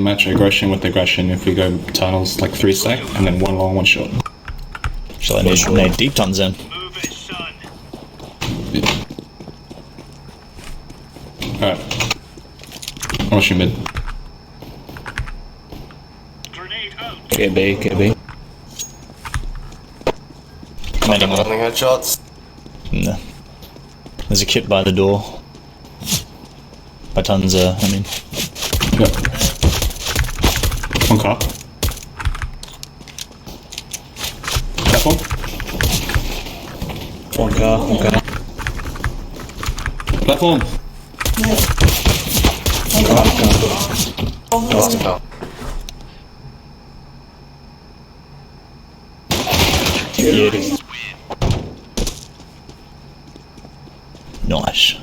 match aggression with aggression if we go tunnels like 3 stack and then 1 long, 1 short. So I need deep tunnels in. Move it, son. Alright. I'll watch you mid. Grenade out. Get B, get B. Only headshots. No. There's a kit by the door. By tons, I mean. Yep. 1 car. Platform. 1 car, 1 car. Platform. Lost a car. Yeah, it is. Nice.